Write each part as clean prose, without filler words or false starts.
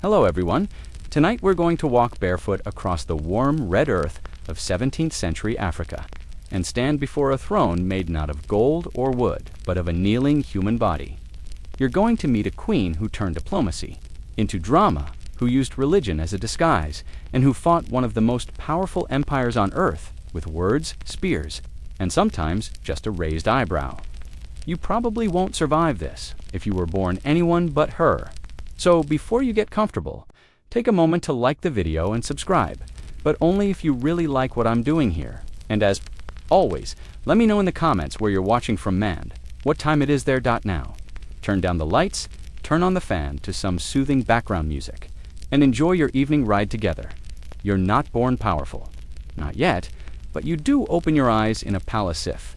Hello everyone. Tonight we're going to walk barefoot across the warm red earth of 17th century Africa and stand before a throne made not of gold or wood, but of a kneeling human body. You're going to meet a queen who turned diplomacy into drama, who used religion as a disguise, and who fought one of the most powerful empires on earth with words, spears, and sometimes just a raised eyebrow. You probably won't survive this if you were born anyone but her. So before you get comfortable, take a moment to like the video and subscribe, but only if you really like what I'm doing here. And as always, let me know in the comments where you're watching from Mand, what time it is there. Now. Turn down the lights, turn on the fan to some soothing background music, and enjoy your evening ride together. You're not born powerful. Not yet, but you do open your eyes in a palace sif.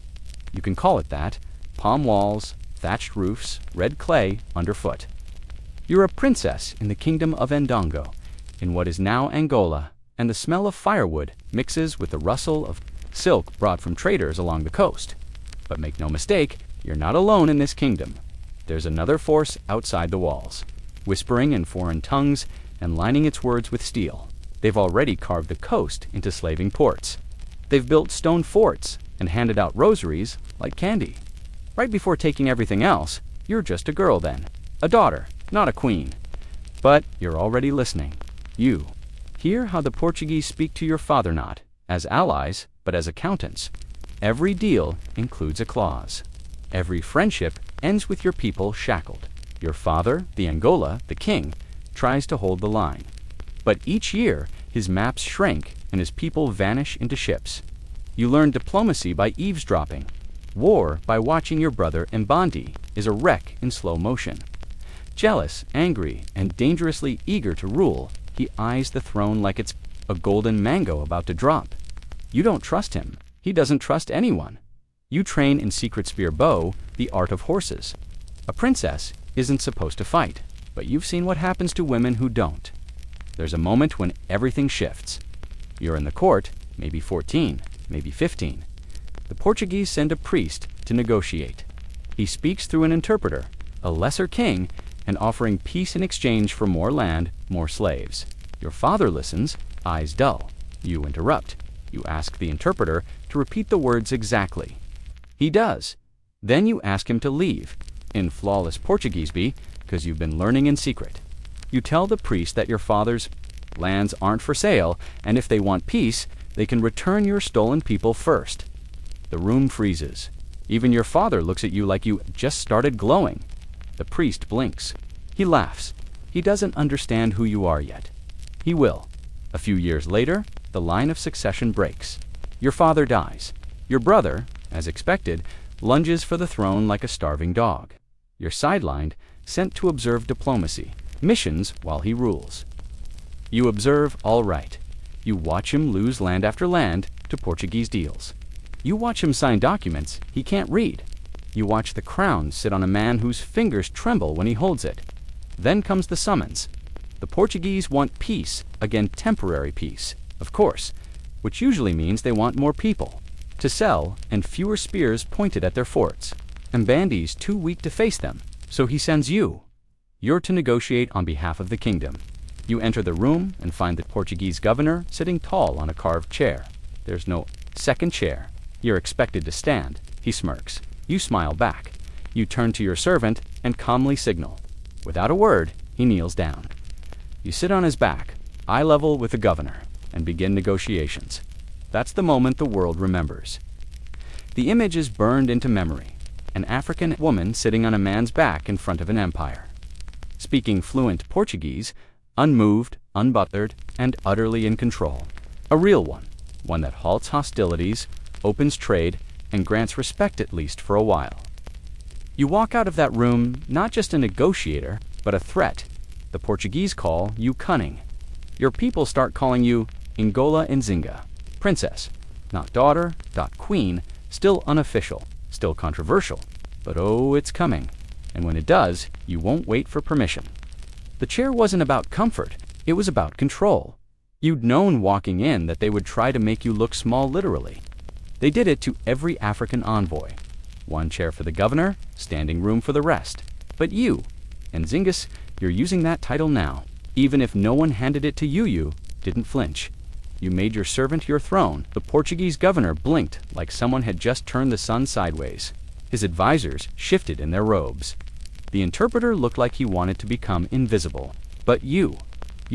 You can call it that. Palm walls, thatched roofs, red clay underfoot. You're a princess in the kingdom of Ndongo, in what is now Angola, and the smell of firewood mixes with the rustle of silk brought from traders along the coast. But make no mistake, you're not alone in this kingdom. There's another force outside the walls, whispering in foreign tongues and lining its words with steel. They've already carved the coast into slaving ports. They've built stone forts and handed out rosaries like candy. Right before taking everything else, you're just a girl then, a daughter, not a queen. But you're already listening. You hear how the Portuguese speak to your father not as allies, but as accountants. Every deal includes a clause. Every friendship ends with your people shackled. Your father, the Angola, the king, tries to hold the line. But each year, his maps shrink and his people vanish into ships. You learn diplomacy by eavesdropping. War by watching your brother Mbandi is a wreck in slow motion. Jealous, angry, and dangerously eager to rule, he eyes the throne like it's a golden mango about to drop. You don't trust him. He doesn't trust anyone. You train in secret spear bow, the art of horses. A princess isn't supposed to fight, but you've seen what happens to women who don't. There's a moment when everything shifts. You're in the court, maybe 14, maybe 15. The Portuguese send a priest to negotiate. He speaks through an interpreter, a lesser king, and offering peace in exchange for more land, more slaves. Your father listens, eyes dull. You interrupt. You ask the interpreter to repeat the words exactly. He does. Then you ask him to leave, in flawless Portuguese because you've been learning in secret. You tell the priest that your father's lands aren't for sale, and if they want peace, they can return your stolen people first. The room freezes. Even your father looks at you like you just started glowing. The priest blinks. He laughs. He doesn't understand who you are yet. He will. A few years later, the line of succession breaks. Your father dies. Your brother, as expected, lunges for the throne like a starving dog. You're sidelined, sent to observe diplomacy, missions while he rules. You observe all right. You watch him lose land after land to Portuguese deals. You watch him sign documents he can't read. You watch the crown sit on a man whose fingers tremble when he holds it. Then comes the summons. The Portuguese want peace, again temporary peace, of course, which usually means they want more people to sell and fewer spears pointed at their forts. Mbandi's too weak to face them, so he sends you. You're to negotiate on behalf of the kingdom. You enter the room and find the Portuguese governor sitting tall on a carved chair. There's no second chair. You're expected to stand. He smirks. You smile back. You turn to your servant and calmly signal. Without a word, he kneels down. You sit on his back, eye level with the governor, and begin negotiations. That's the moment the world remembers. The image is burned into memory. An African woman sitting on a man's back in front of an empire. Speaking fluent Portuguese, unmoved, unbuttered, and utterly in control. A real one. One that halts hostilities, opens trade, and grants respect at least for a while. You walk out of that room not just a negotiator, but a threat. The Portuguese call you cunning. Your people start calling you Queen Nzinga, princess, not daughter, not queen, still unofficial, still controversial. But oh, it's coming. And when it does, you won't wait for permission. The chair wasn't about comfort, it was about control. You'd known walking in that they would try to make you look small literally. They did it to every African envoy. One chair for the governor, standing room for the rest. But you, Nzinga, you're using that title now. Even if no one handed it to you didn't flinch. You made your servant your throne. The Portuguese governor blinked like someone had just turned the sun sideways. His advisors shifted in their robes. The interpreter looked like he wanted to become invisible. But you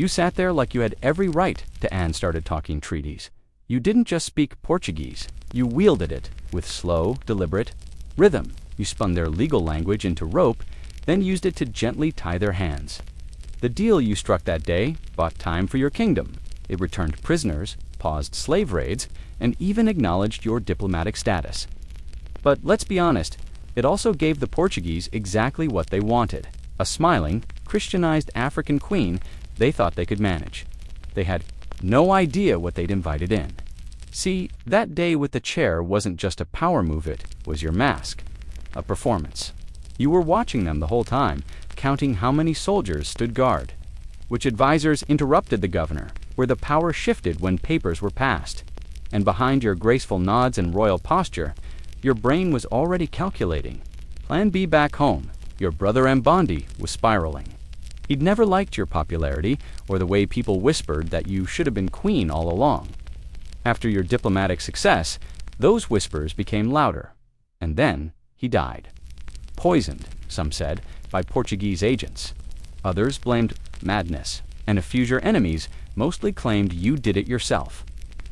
sat there like you had every right to. Anne started talking treaties. You didn't just speak Portuguese. You wielded it with slow, deliberate rhythm. You spun their legal language into rope, then used it to gently tie their hands. The deal you struck that day bought time for your kingdom. It returned prisoners, paused slave raids, and even acknowledged your diplomatic status. But let's be honest, it also gave the Portuguese exactly what they wanted: a smiling, Christianized African queen they thought they could manage. They had no idea what they'd invited in. See, that day with the chair wasn't just a power move, it was your mask, a performance. You were watching them the whole time, counting how many soldiers stood guard. Which advisors interrupted the governor, where the power shifted when papers were passed. And behind your graceful nods and royal posture, your brain was already calculating. Plan B back home. Your brother Mbandi was spiraling. He'd never liked your popularity or the way people whispered that you should have been queen all along. After your diplomatic success, those whispers became louder. And then he died. Poisoned, some said, by Portuguese agents. Others blamed madness, and a few your enemies mostly claimed you did it yourself.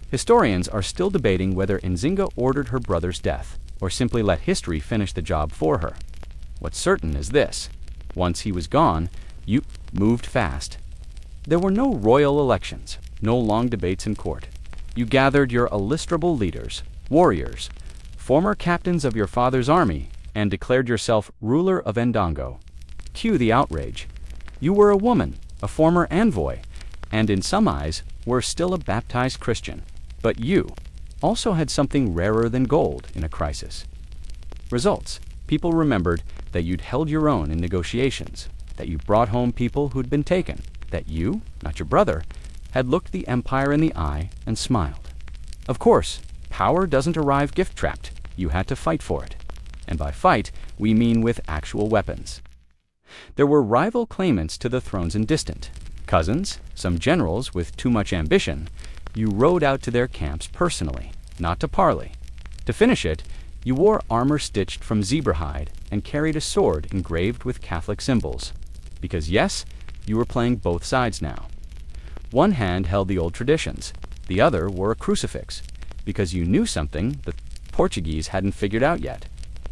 Historians are still debating whether Nzinga ordered her brother's death, or simply let history finish the job for her. What's certain is this: once he was gone, you moved fast. There were no royal elections, no long debates in court. You gathered your illustrable leaders, warriors, former captains of your father's army, and declared yourself ruler of Ndongo. Cue the outrage. You were a woman, a former envoy, and in some eyes were still a baptized Christian. But you also had something rarer than gold in a crisis. Results. People remembered that you'd held your own in negotiations, that you brought home people who'd been taken, that you, not your brother, had looked the empire in the eye and smiled. Of course, power doesn't arrive gift-trapped. You had to fight for it. And by fight, we mean with actual weapons. There were rival claimants to the thrones in distant cousins, some generals with too much ambition. You rode out to their camps personally, not to parley. To finish it, you wore armor stitched from zebra hide and carried a sword engraved with Catholic symbols. Because yes, you were playing both sides now. One hand held the old traditions, the other wore a crucifix, because you knew something the Portuguese hadn't figured out yet.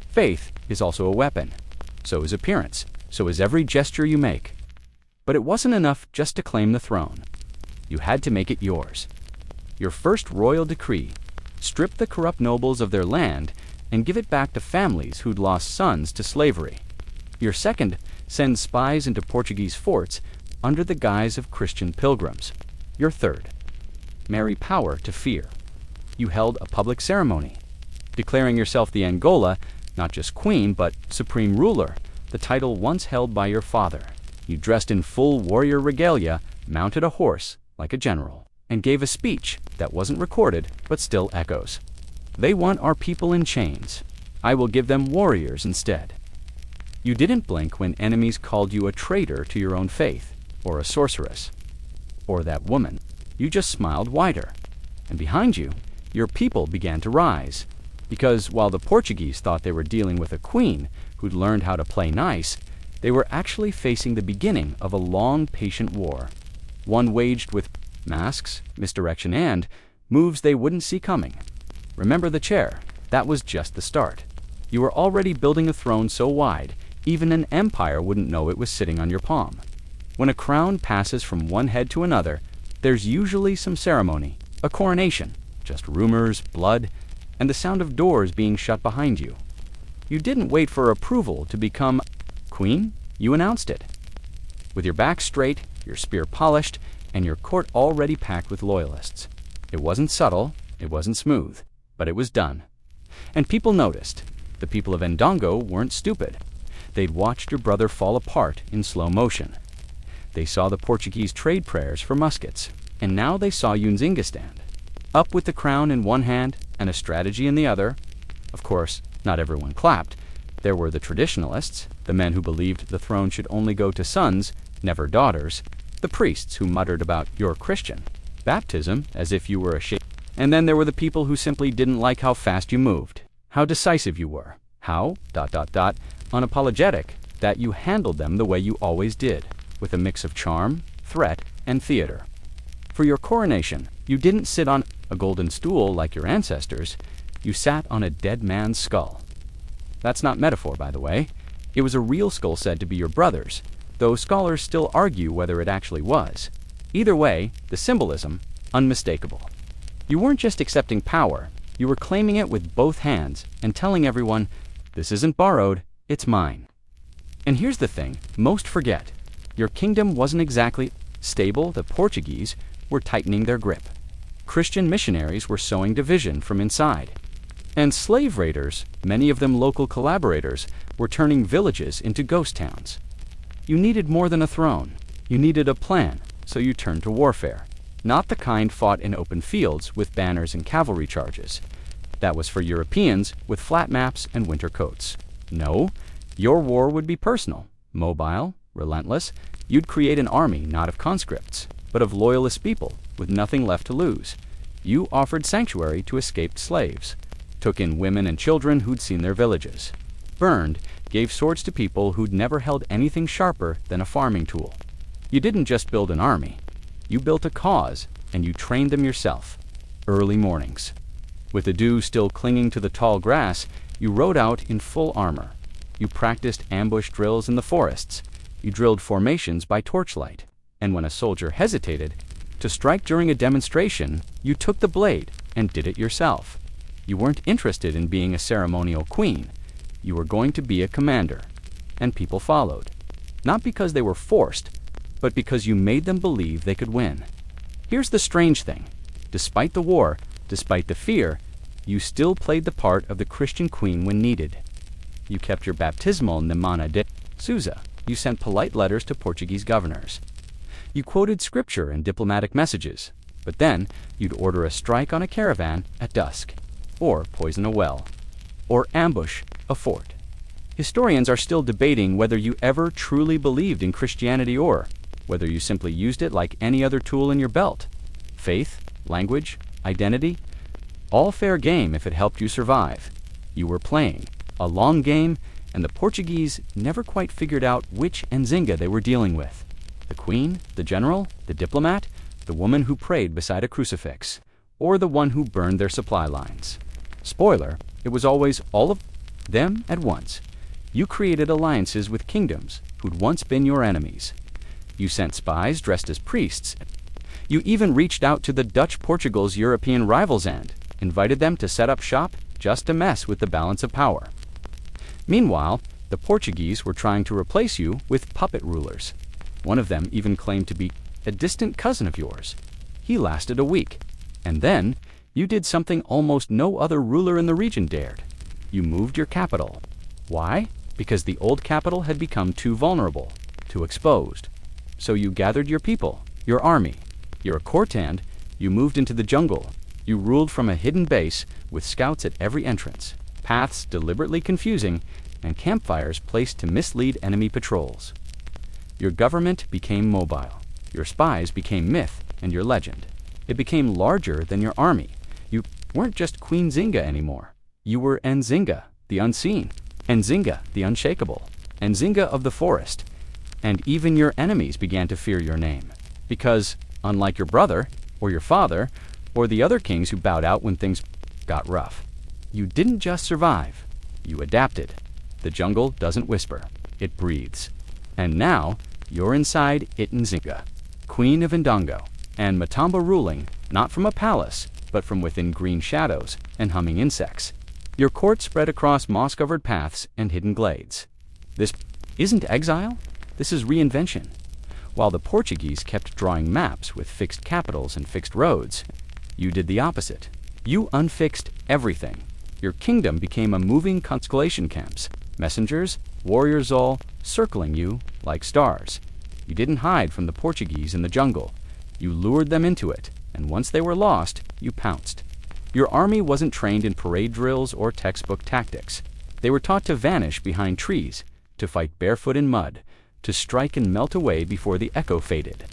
Faith is also a weapon. So is appearance. So is every gesture you make. But it wasn't enough just to claim the throne. You had to make it yours. Your first royal decree: strip the corrupt nobles of their land and give it back to families who'd lost sons to slavery. Your second: send spies into Portuguese forts under the guise of Christian pilgrims. Your third: marry power to fear. You held a public ceremony, declaring yourself the Angola, not just queen, but supreme ruler, the title once held by your father. You dressed in full warrior regalia, mounted a horse like a general, and gave a speech that wasn't recorded but still echoes. They want our people in chains. I will give them warriors instead. You didn't blink when enemies called you a traitor to your own faith, or a sorceress, or that woman. You just smiled wider. And behind you, your people began to rise. Because while the Portuguese thought they were dealing with a queen who'd learned how to play nice, they were actually facing the beginning of a long, patient war. One waged with masks, misdirection, and moves they wouldn't see coming. Remember the chair? That was just the start. You were already building a throne so wide, even an empire wouldn't know it was sitting on your palm. When a crown passes from one head to another, there's usually some ceremony, a coronation, just rumors, blood, and the sound of doors being shut behind you. You didn't wait for approval to become queen, you announced it. With your back straight, your spear polished, and your court already packed with loyalists. It wasn't subtle, it wasn't smooth, but it was done. And people noticed. The people of Ndongo weren't stupid. They'd watched your brother fall apart in slow motion. They saw the Portuguese trade prayers for muskets, and now they saw Nzinga stand, up with the crown in one hand and a strategy in the other. Of course, not everyone clapped. There were the traditionalists, the men who believed the throne should only go to sons, never daughters, The priests who muttered about "you're Christian," baptism as if you were a sheep. And then there were the people who simply didn't like how fast you moved, how decisive you were, how, unapologetic that you handled them the way you always did, with a mix of charm, threat, and theater. For your coronation, you didn't sit on a golden stool like your ancestors, you sat on a dead man's skull. That's not metaphor, by the way. It was a real skull said to be your brother's, though scholars still argue whether it actually was. Either way, the symbolism, unmistakable. You weren't just accepting power, you were claiming it with both hands and telling everyone, this isn't borrowed, it's mine. And here's the thing most forget. Your kingdom wasn't exactly stable. The Portuguese were tightening their grip. Christian missionaries were sowing division from inside. And slave raiders, many of them local collaborators, were turning villages into ghost towns. You needed more than a throne. You needed a plan, so you turned to warfare. Not the kind fought in open fields with banners and cavalry charges. That was for Europeans with flat maps and winter coats. No, your war would be personal, mobile, relentless. You'd create an army not of conscripts, but of loyalist people with nothing left to lose. You offered sanctuary to escaped slaves, took in women and children who'd seen their villages, burned, gave swords to people who'd never held anything sharper than a farming tool. You didn't just build an army. You built a cause, and you trained them yourself. Early mornings. With the dew still clinging to the tall grass, you rode out in full armor. You practiced ambush drills in the forests. You drilled formations by torchlight. And when a soldier hesitated to strike during a demonstration, you took the blade and did it yourself. You weren't interested in being a ceremonial queen. You were going to be a commander. And people followed. Not because they were forced, but because you made them believe they could win. Here's the strange thing. Despite the war, despite the fear, you still played the part of the Christian queen when needed. You kept your baptismal Nemana de Souza. You sent polite letters to Portuguese governors. You quoted scripture in diplomatic messages, but then you'd order a strike on a caravan at dusk, or poison a well, or ambush a fort. Historians are still debating whether you ever truly believed in Christianity or whether you simply used it like any other tool in your belt. Faith, language, identity, all fair game if it helped you survive. You were playing a long game, and the Portuguese never quite figured out which Nzinga they were dealing with. The queen, the general, the diplomat, the woman who prayed beside a crucifix, or the one who burned their supply lines. Spoiler, it was always all of them at once. You created alliances with kingdoms who'd once been your enemies. You sent spies dressed as priests. You even reached out to the Dutch Portugal's European rivals and invited them to set up shop just to mess with the balance of power. Meanwhile, the Portuguese were trying to replace you with puppet rulers. One of them even claimed to be a distant cousin of yours. He lasted a week. And then, you did something almost no other ruler in the region dared. You moved your capital. Why? Because the old capital had become too vulnerable, too exposed. So you gathered your people, your army. You're a courtand. You moved into the jungle. You ruled from a hidden base with scouts at every entrance, paths deliberately confusing, and campfires placed to mislead enemy patrols. Your government became mobile. Your spies became myth and your legend. It became larger than your army. You weren't just Queen Nzinga anymore. You were Nzinga, the unseen. Nzinga, the unshakable. Nzinga of the forest. And even your enemies began to fear your name. Because, unlike your brother, or your father, or the other kings who bowed out when things got rough, you didn't just survive. You adapted. The jungle doesn't whisper. It breathes. And now, you're inside Nzinga, Queen of Ndongo, and Matamba ruling, not from a palace, but from within green shadows and humming insects. Your court spread across moss-covered paths and hidden glades. This isn't exile. This is reinvention. While the Portuguese kept drawing maps with fixed capitals and fixed roads, you did the opposite. You unfixed everything. Your kingdom became a moving constellation camps, messengers, warriors all circling you like stars. You didn't hide from the Portuguese in the jungle. You lured them into it, and once they were lost, you pounced. Your army wasn't trained in parade drills or textbook tactics. They were taught to vanish behind trees, to fight barefoot in mud, to strike and melt away before the echo faded.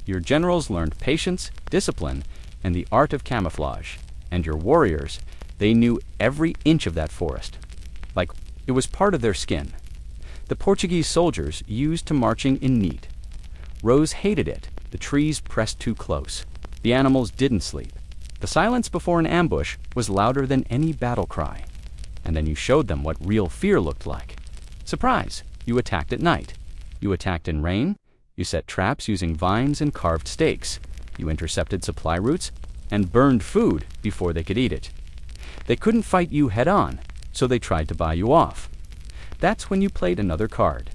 Your generals learned patience, discipline, and the art of camouflage. And your warriors, they knew every inch of that forest, like it was part of their skin. The Portuguese soldiers used to marching in neat. Rose hated it. The trees pressed too close. The animals didn't sleep. The silence before an ambush was louder than any battle cry. And then you showed them what real fear looked like. Surprise! You attacked at night. You attacked in rain. You set traps using vines and carved stakes. You intercepted supply routes and burned food before they could eat it. They couldn't fight you head-on, so they tried to buy you off. That's when you played another card.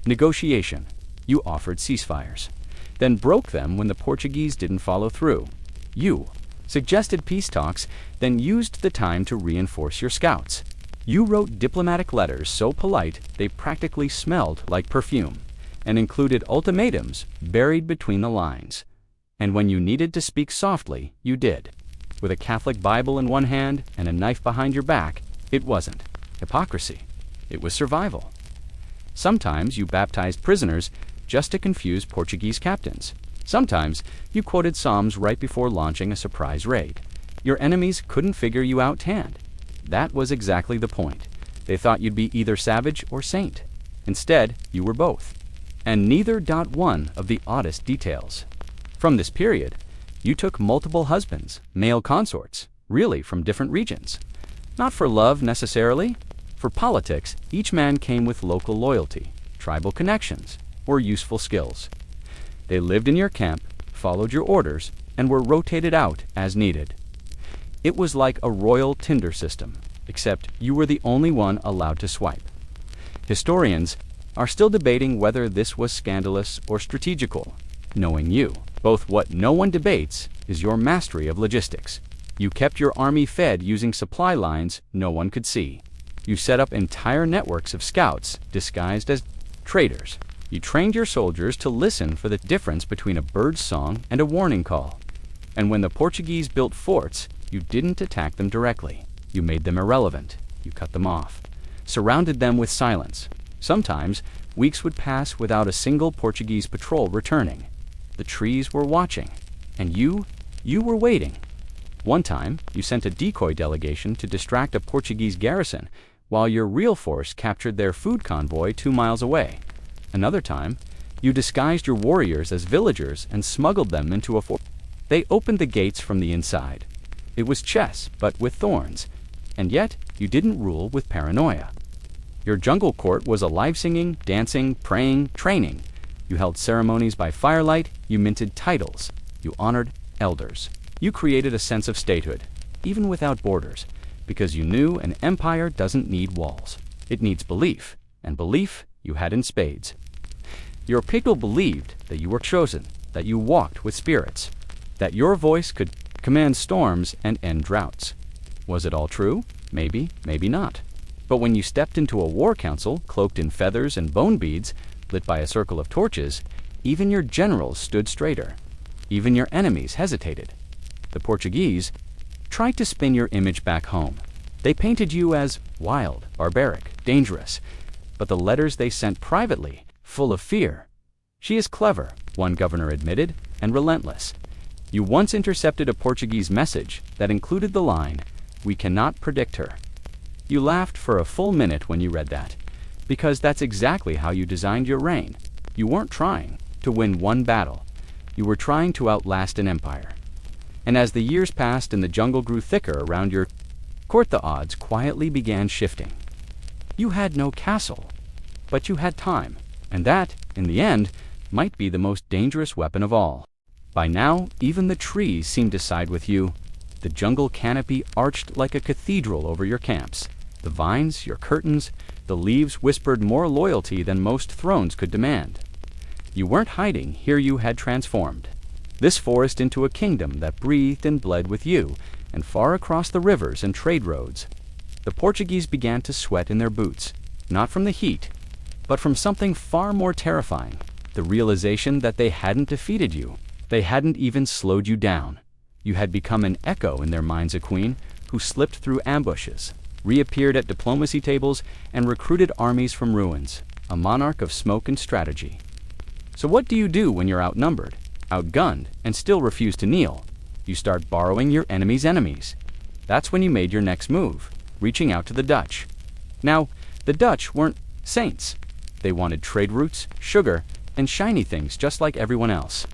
Negotiation. You offered ceasefires, then broke them when the Portuguese didn't follow through. You suggested peace talks, then used the time to reinforce your scouts. You wrote diplomatic letters so polite they practically smelled like perfume, and included ultimatums buried between the lines. And when you needed to speak softly, you did. With a Catholic Bible in one hand and a knife behind your back, it wasn't hypocrisy. It was survival. Sometimes you baptized prisoners just to confuse Portuguese captains. Sometimes you quoted Psalms right before launching a surprise raid. Your enemies couldn't figure you out tanned. That was exactly the point. They thought you'd be either savage or saint. Instead, you were both. And neither one of the oddest details. From this period, you took multiple husbands, male consorts, really from different regions. Not for love necessarily. For politics, each man came with local loyalty, tribal connections, or useful skills. They lived in your camp, followed your orders, and were rotated out as needed. It was like a royal Tinder system, except you were the only one allowed to swipe. Historians are still debating whether this was scandalous or strategical, knowing you. Both what no one debates is your mastery of logistics. You kept your army fed using supply lines no one could see. You set up entire networks of scouts disguised as traders. You trained your soldiers to listen for the difference between a bird's song and a warning call. And when the Portuguese built forts, you didn't attack them directly. You made them irrelevant. You cut them off. Surrounded them with silence. Sometimes, weeks would pass without a single Portuguese patrol returning. The trees were watching, and you were waiting. One time, you sent a decoy delegation to distract a Portuguese garrison while your real force captured their food convoy 2 miles away. Another time, you disguised your warriors as villagers and smuggled them into a fort. They opened the gates from the inside. It was chess, but with thorns, and yet you didn't rule with paranoia. Your jungle court was alive singing, dancing, praying, training. You held ceremonies by firelight, you minted titles, you honored elders. You created a sense of statehood, even without borders, because you knew an empire doesn't need walls. It needs belief, and belief you had in spades. Your people believed that you were chosen, that you walked with spirits, that your voice could command storms and end droughts. Was it all true? Maybe, maybe not. But when you stepped into a war council, cloaked in feathers and bone beads, lit by a circle of torches, even your generals stood straighter. Even your enemies hesitated. The Portuguese tried to spin your image back home. They painted you as wild, barbaric, dangerous, but the letters they sent privately, full of fear. She is clever, one governor admitted, and relentless. You once intercepted a Portuguese message that included the line, "We cannot predict her." You laughed for a full minute when you read that, because that's exactly how you designed your reign. You weren't trying to win one battle. You were trying to outlast an empire. And as the years passed and the jungle grew thicker around your court, the odds quietly began shifting. You had no castle, but you had time, and that, in the end, might be the most dangerous weapon of all. By now, even the trees seemed to side with you. The jungle canopy arched like a cathedral over your camps. The vines, your curtains, the leaves whispered more loyalty than most thrones could demand. You weren't hiding, here you had transformed this forest into a kingdom that breathed and bled with you, and far across the rivers and trade roads. The Portuguese began to sweat in their boots, not from the heat, but from something far more terrifying, the realization that they hadn't defeated you. They hadn't even slowed you down. You had become an echo in their minds, a queen who slipped through ambushes, reappeared at diplomacy tables, and recruited armies from ruins, a monarch of smoke and strategy. So what do you do when you're outnumbered? outgunned, and still refused to kneel, you start borrowing your enemy's enemies. That's when you made your next move, reaching out to the Dutch. Now, the Dutch weren't saints. They wanted trade routes, sugar, and shiny things just like everyone else.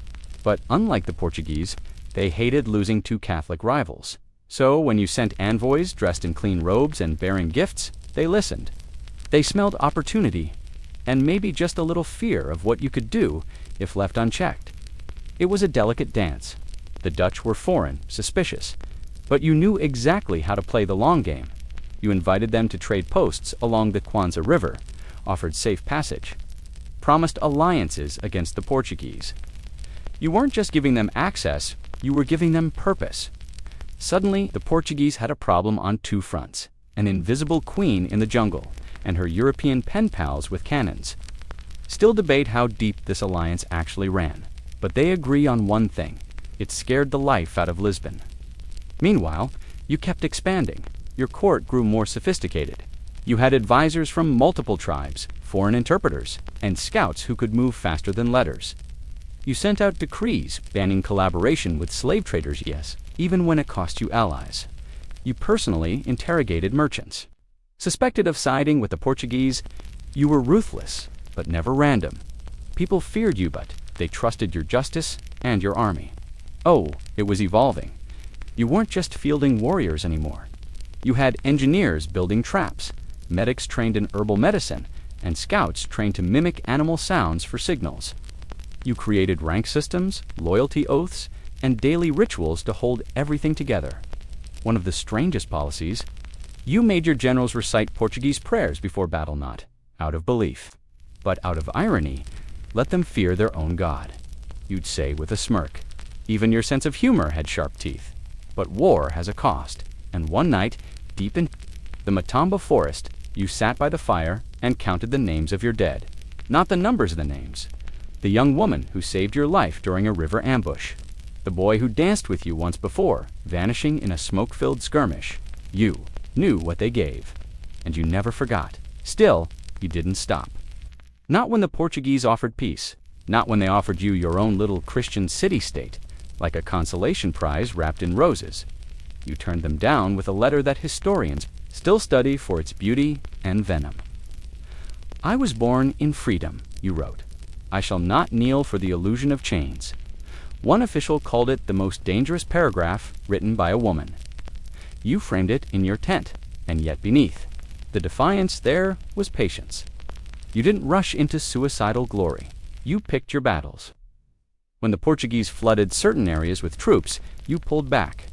But unlike the Portuguese, they hated losing to Catholic rivals. So when you sent envoys dressed in clean robes and bearing gifts, they listened. They smelled opportunity, and maybe just a little fear of what you could do if left unchecked. It was a delicate dance. The Dutch were foreign, suspicious, but you knew exactly how to play the long game. You invited them to trade posts along the Kwanza River, offered safe passage, promised alliances against the Portuguese. You weren't just giving them access, you were giving them purpose. Suddenly, the Portuguese had a problem on two fronts: an invisible queen in the jungle and her European pen pals with cannons. Still debate how deep this alliance actually ran, but they agree on one thing: it scared the life out of Lisbon. Meanwhile, you kept expanding. Your court grew more sophisticated. You had advisors from multiple tribes, foreign interpreters, and scouts who could move faster than letters. You sent out decrees banning collaboration with slave traders, yes, even when it cost you allies. You personally interrogated merchants. Suspected of siding with the Portuguese, you were ruthless, but never random. People feared you, but they trusted your justice and your army. Oh, it was evolving. You weren't just fielding warriors anymore. You had engineers building traps, medics trained in herbal medicine, and scouts trained to mimic animal sounds for signals. You created rank systems, loyalty oaths, and daily rituals to hold everything together. One of the strangest policies, you made your generals recite Portuguese prayers before battle, not out of belief, but out of irony. Let them fear their own god. You'd say with a smirk. Even your sense of humor had sharp teeth. But war has a cost, and one night, deep in the Matamba forest, you sat by the fire and counted the names of your dead. Not the numbers of the names. The young woman who saved your life during a river ambush. The boy who danced with you once before, vanishing in a smoke-filled skirmish. You knew what they gave, and you never forgot. Still, you didn't stop. Not when the Portuguese offered peace. Not when they offered you your own little Christian city-state, like a consolation prize wrapped in roses. You turned them down with a letter that historians still study for its beauty and venom. I was born in freedom, you wrote. I shall not kneel for the illusion of chains. One official called it the most dangerous paragraph written by a woman. You framed it in your tent, and yet beneath the defiance there was patience. You didn't rush into suicidal glory. You picked your battles. When the Portuguese flooded certain areas with troops, you pulled back.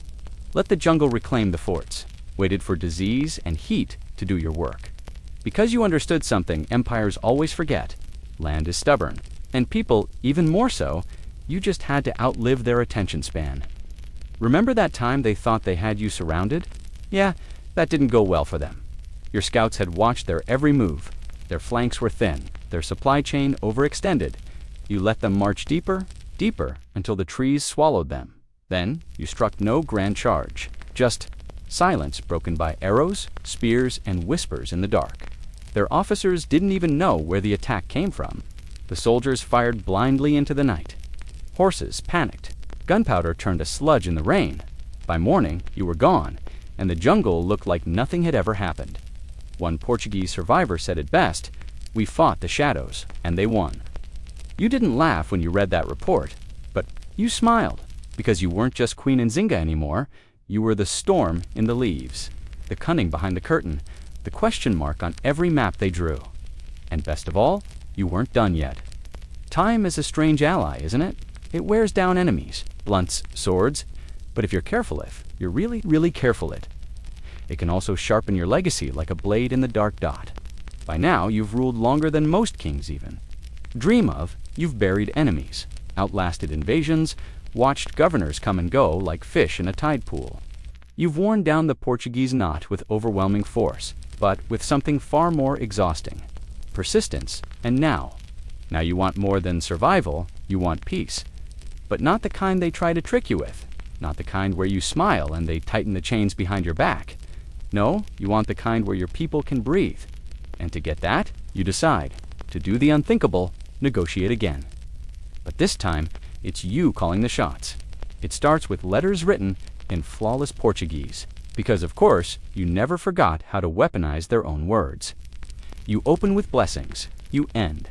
Let the jungle reclaim the forts. Waited for disease and heat to do your work. Because you understood something empires always forget. Land is stubborn, and people even more so. You just had to outlive their attention span. Remember that time they thought they had you surrounded? Yeah, that didn't go well for them. Your scouts had watched their every move. Their flanks were thin, their supply chain overextended. You let them march deeper, deeper, until the trees swallowed them. Then you struck no grand charge, just silence broken by arrows, spears, and whispers in the dark. Their officers didn't even know where the attack came from. The soldiers fired blindly into the night. Horses panicked. Gunpowder turned to sludge in the rain. By morning, you were gone, and the jungle looked like nothing had ever happened. One Portuguese survivor said it best, "We fought the shadows, and they won." You didn't laugh when you read that report, but you smiled, because you weren't just Queen Nzinga anymore. You were the storm in the leaves, the cunning behind the curtain, the question mark on every map they drew. And best of all, you weren't done yet. Time is a strange ally, isn't it? It wears down enemies, blunts swords, but if you're careful, if you're really careful, it can also sharpen your legacy like a blade in the dark dot. By now, you've ruled longer than most kings even. Dream of, you've buried enemies, outlasted invasions, watched governors come and go like fish in a tide pool. You've worn down the Portuguese not with overwhelming force, but with something far more exhausting: persistence. And now you want more than survival, you want peace. But not the kind they try to trick you with, not the kind where you smile and they tighten the chains behind your back. No, you want the kind where your people can breathe. And to get that, you decide to do the unthinkable, negotiate again. But this time, It's you calling the shots. It starts with letters written in flawless Portuguese, because of course, you never forgot how to weaponize their own words. You open with blessings, you end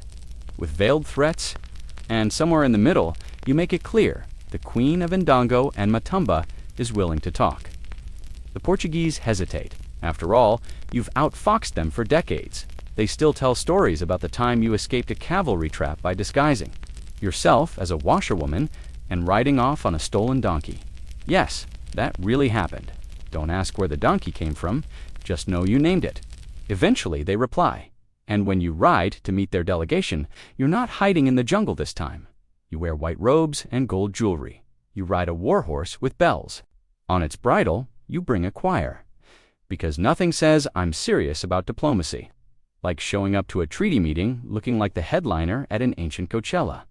with veiled threats, and somewhere in the middle, you make it clear the Queen of Nzinga and Matumba is willing to talk. The Portuguese hesitate. After all, you've outfoxed them for decades. They still tell stories about the time you escaped a cavalry trap by disguising yourself as a washerwoman and riding off on a stolen donkey. Yes, that really happened. Don't ask where the donkey came from, just know you named it. Eventually they reply, and when you ride to meet their delegation, you're not hiding in the jungle this time. You wear white robes and gold jewelry. You ride a war horse with bells. On its bridle, you bring a choir. Because nothing says I'm serious about diplomacy like showing up to a treaty meeting looking like the headliner at an ancient Coachella.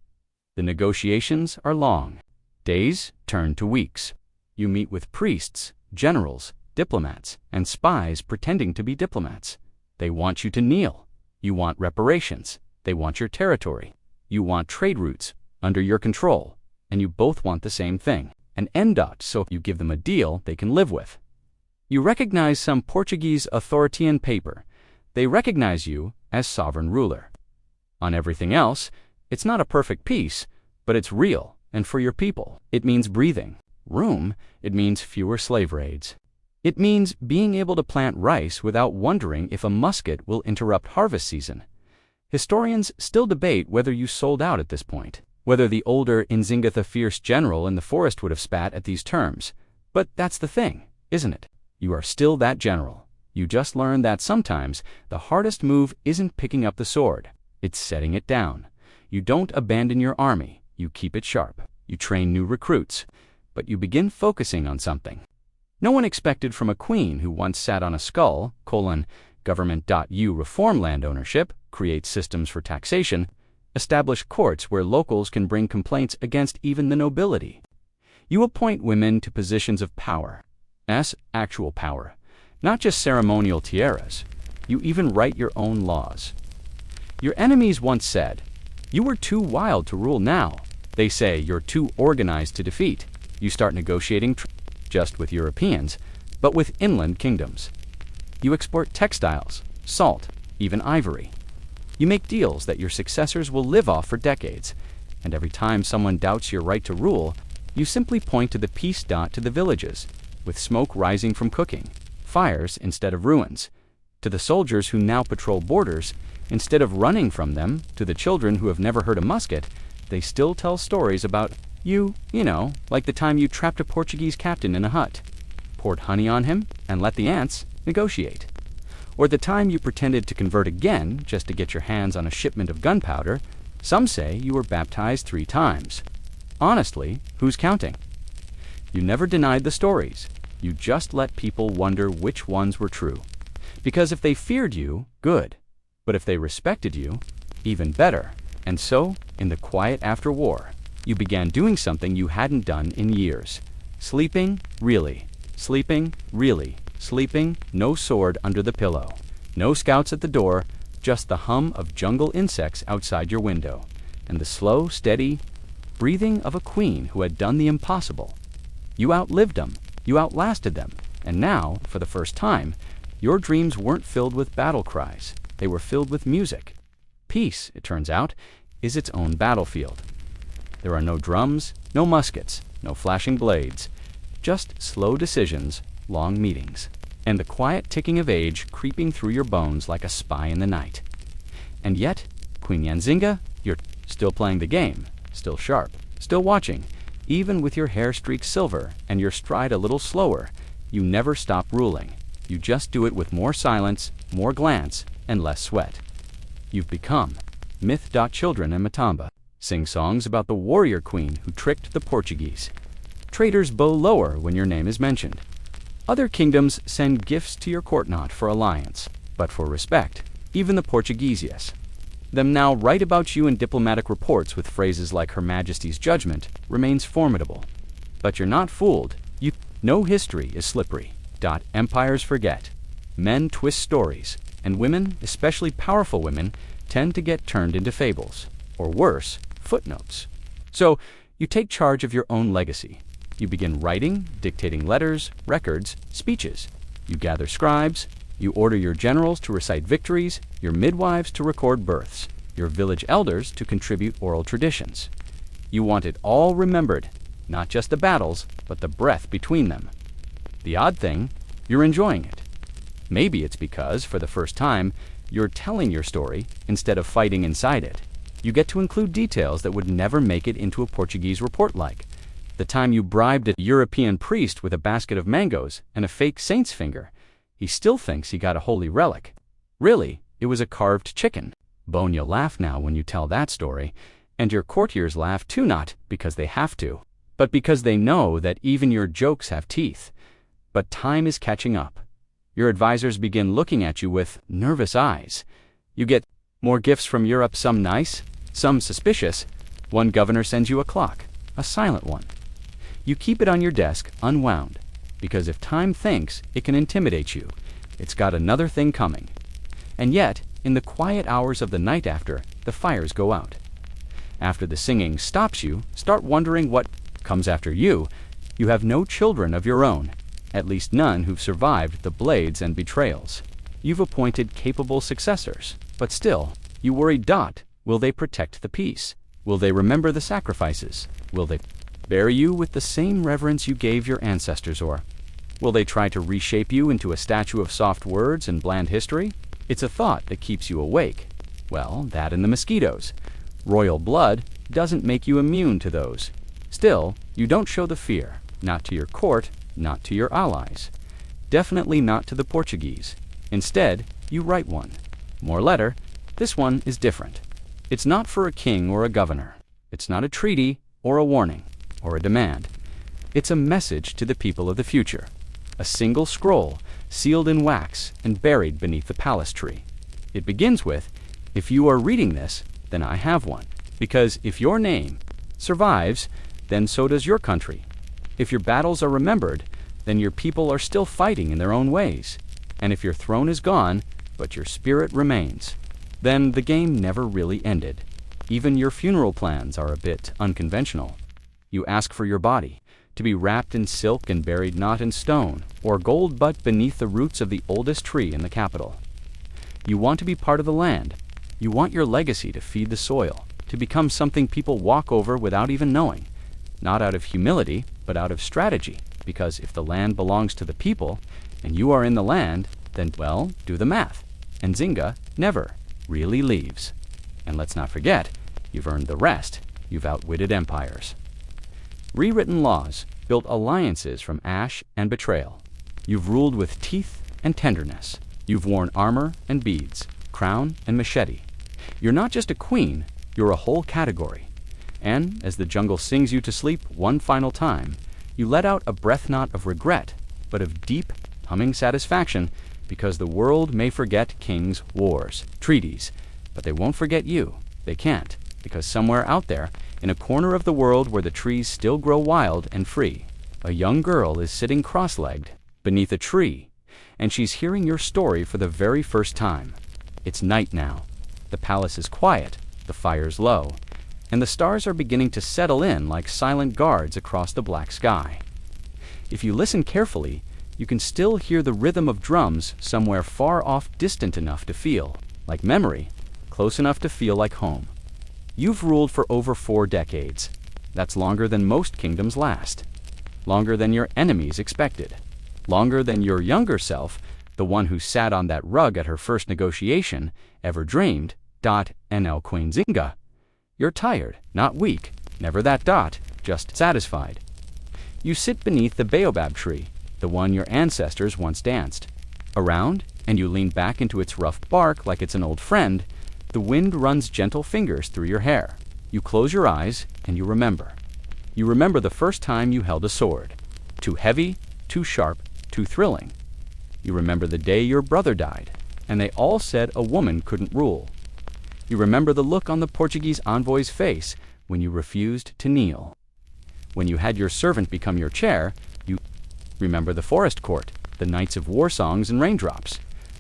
The negotiations are long. Days turn to weeks. You meet with priests, generals, diplomats, and spies pretending to be diplomats. They want you to kneel. You want reparations. They want your territory. You want trade routes under your control. And you both want the same thing, an end dot, so you give them a deal they can live with. You recognize some Portuguese authority in paper. They recognize you as sovereign ruler. On everything else, it's not a perfect peace, but it's real, and for your people, it means breathing room. It means fewer slave raids. It means being able to plant rice without wondering if a musket will interrupt harvest season. Historians still debate whether you sold out at this point, whether the older Nzinga the fierce general in the forest would have spat at these terms. But that's the thing, isn't it? You are still that general. You just learned that sometimes the hardest move isn't picking up the sword, it's setting it down. You don't abandon your army, you keep it sharp. You train new recruits, but you begin focusing on something no one expected from a queen who once sat on a skull, government.u reform land ownership, create systems for taxation, establish courts where locals can bring complaints against even the nobility. You appoint women to positions of power, actual power, not just ceremonial tiaras. You even write your own laws. Your enemies once said, "You were too wild to rule now." They say you're too organized to defeat. You start negotiating just with Europeans, but with inland kingdoms. You export textiles, salt, even ivory. You make deals that your successors will live off for decades, and every time someone doubts your right to rule, you simply point to the peace dot to the villages, with smoke rising from cooking, fires instead of ruins, to the soldiers who now patrol borders, instead of running from them, to the children who have never heard a musket, they still tell stories about you know, like the time you trapped a Portuguese captain in a hut, poured honey on him, and let the ants negotiate. Or the time you pretended to convert again just to get your hands on a shipment of gunpowder. Some say you were baptized 3 times. Honestly, who's counting? You never denied the stories. You just let people wonder which ones were true. Because if they feared you, good. But if they respected you, even better. And so, in the quiet after war, you began doing something you hadn't done in years. Sleeping, really. Sleeping, really. Sleeping, no sword under the pillow. No scouts at the door, just the hum of jungle insects outside your window. And the slow, steady breathing of a queen who had done the impossible. You outlived them. You outlasted them. And now, for the first time, your dreams weren't filled with battle cries. They were filled with music. Peace, it turns out, is its own battlefield. There are no drums, no muskets, no flashing blades, just slow decisions, long meetings, and the quiet ticking of age creeping through your bones like a spy in the night. And yet, Queen Nzinga, you're still playing the game, still sharp, still watching, even with your hair streaked silver and your stride a little slower. You never stop ruling. You just do it with more silence, more glance, and less sweat. You've become myth.children and Matamba sing songs about the warrior queen who tricked the Portuguese. Traders bow lower when your name is mentioned. Other kingdoms send gifts to your court not for alliance, but for respect. Even the Portuguese, yes. Them now write about you in diplomatic reports with phrases like Her Majesty's judgment remains formidable. But you're not fooled. You know history is slippery. Empires forget. Men twist stories, and women, especially powerful women, tend to get turned into fables, or worse, footnotes. So You take charge of your own legacy. You begin writing, dictating letters, records, speeches. You gather scribes. You order your generals to recite victories, your midwives to record births, your village elders to contribute oral traditions. You want it all remembered, not just the battles, but the breath between them. The odd thing, you're enjoying it. Maybe it's because, for the first time, you're telling your story instead of fighting inside it. You get to include details that would never make it into a Portuguese report, like the time you bribed a European priest with a basket of mangoes and a fake saint's finger. He still thinks he got a holy relic. Really, it was a carved chicken. Bone, you'll laugh now when you tell that story, and your courtiers laugh too, not because they have to, but because they know that even your jokes have teeth. But time is catching up. Your advisors begin looking at you with nervous eyes. You get more gifts from Europe, some nice, some suspicious. One governor sends you a clock, a silent one. You keep it on your desk, unwound, because if time thinks, it can intimidate you. It's got another thing coming. And yet, in the quiet hours of the night after, the fires go out. After the singing stops, you start wondering what comes after you. You have no children of your own, at least none who've survived the blades and betrayals. You've appointed capable successors, but still, you worry. Will they protect the peace? Will they remember the sacrifices? Will they bury you with the same reverence you gave your ancestors, or will they try to reshape you into a statue of soft words and bland history? It's a thought that keeps you awake. Well, that and the mosquitoes. Royal blood doesn't make you immune to those. Still, you don't show the fear, not to your court, not to your allies. Definitely not to the Portuguese. Instead, you write one. More letter. This one is different. It's not for a king or a governor. It's not a treaty or a warning or a demand. It's a message to the people of the future. A single scroll, sealed in wax and buried beneath the palace tree. It begins with, "If you are reading this, then I have one." Because if your name survives, then so does your country. If your battles are remembered, then your people are still fighting in their own ways. And if your throne is gone, but your spirit remains, then the game never really ended. Even your funeral plans are a bit unconventional. You ask for your body to be wrapped in silk and buried not in stone or gold but beneath the roots of the oldest tree in the capital. You want to be part of the land. You want your legacy to feed the soil, to become something people walk over without even knowing. Not out of humility, but out of strategy. Because if the land belongs to the people, and you are in the land, then, well, do the math. Nzinga never really leaves. And let's not forget, you've earned the rest. You've outwitted empires. Rewritten laws built alliances from ash and betrayal. You've ruled with teeth and tenderness. You've worn armor and beads, crown and machete. You're not just a queen, you're a whole category. And as the jungle sings you to sleep one final time, you let out a breath not of regret, but of deep, humming satisfaction, because the world may forget kings, wars, treaties, but they won't forget you. They can't, because somewhere out there, in a corner of the world where the trees still grow wild and free, a young girl is sitting cross-legged beneath a tree, and she's hearing your story for the very first time. It's night now. The palace is quiet, the fire's low, and the stars are beginning to settle in like silent guards across the black sky. If you listen carefully, you can still hear the rhythm of drums somewhere far off, distant enough to feel like memory, close enough to feel like home. You've ruled for over 4 decades. That's longer than most kingdoms last. Longer than your enemies expected. Longer than your younger self, the one who sat on that rug at her first negotiation, ever dreamed. NL Queen Nzinga. You're tired, not weak, never that. Just satisfied. You sit beneath the baobab tree, the one your ancestors once danced. Around, and you lean back into its rough bark like it's an old friend. The wind runs gentle fingers through your hair. You close your eyes, and you remember. You remember the first time you held a sword. Too heavy, too sharp, too thrilling. You remember the day your brother died, and they all said a woman couldn't rule. You remember the look on the Portuguese envoy's face when you refused to kneel. When you had your servant become your chair, you remember the forest court, the nights of war songs and raindrops,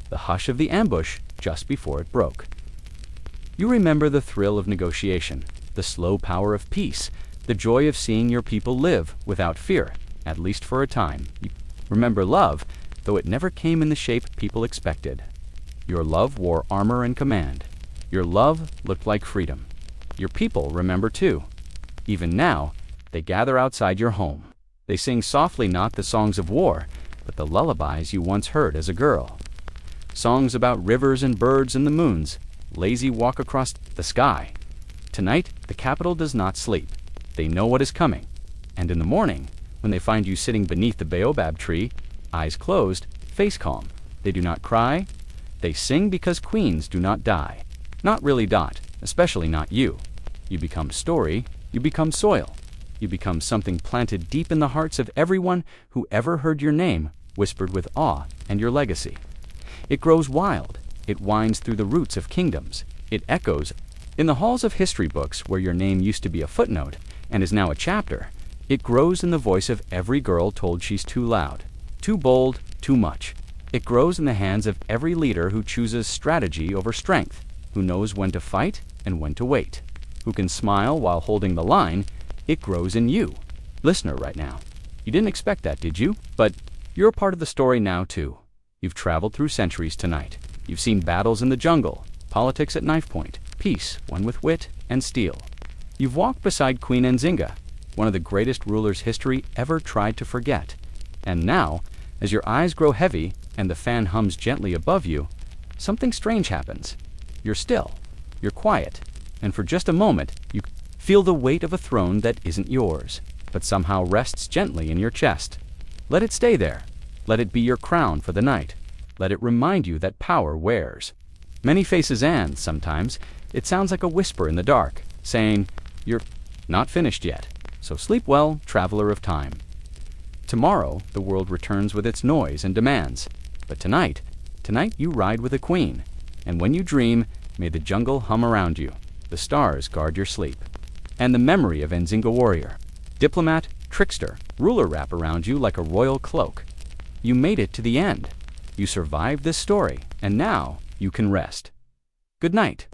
the hush of the ambush just before it broke. You remember the thrill of negotiation, the slow power of peace, The joy of seeing your people live without fear, at least for a time. Remember love, though it never came in the shape people expected. Your love wore armor and command. Your love looked like freedom. Your people remember too. Even now, they gather outside your home. They sing softly not the songs of war, but the lullabies you once heard as a girl. Songs about rivers and birds and the moons, lazy walk across the sky. Tonight, the capital does not sleep. They know what is coming. And in the morning, when they find you sitting beneath the baobab tree, eyes closed, face calm, they do not cry. They sing because queens do not die. Not really dot, especially not you. You become story, you become soil. You become something planted deep in the hearts of everyone who ever heard your name whispered with awe and your legacy. It grows wild. It winds through the roots of kingdoms. It echoes in the halls of history books where your name used to be a footnote and is now a chapter. It grows in the voice of every girl told she's too loud, too bold, too much. It grows in the hands of every leader who chooses strategy over strength, who knows when to fight and when to wait, who can smile while holding the line. It grows in you, listener, right now. You didn't expect that, did you? But you're a part of the story now, too. You've traveled through centuries tonight. You've seen battles in the jungle, politics at knife point, peace won with wit and steel. You've walked beside Queen Nzinga, one of the greatest rulers history ever tried to forget. And now, as your eyes grow heavy and the fan hums gently above you, something strange happens. You're still, you're quiet, and for just a moment, you feel the weight of a throne that isn't yours, but somehow rests gently in your chest. Let it stay there. Let it be your crown for the night. Let it remind you that power wears many faces, and sometimes it sounds like a whisper in the dark, saying, "You're not finished yet, so sleep well, traveler of time." Tomorrow, the world returns with its noise and demands. But tonight you ride with a queen, and when you dream, may the jungle hum around you, the stars guard your sleep, and the memory of Nzinga warrior, diplomat, trickster, ruler wrap around you like a royal cloak. You made it to the end. You survived this story, and now you can rest. Good night.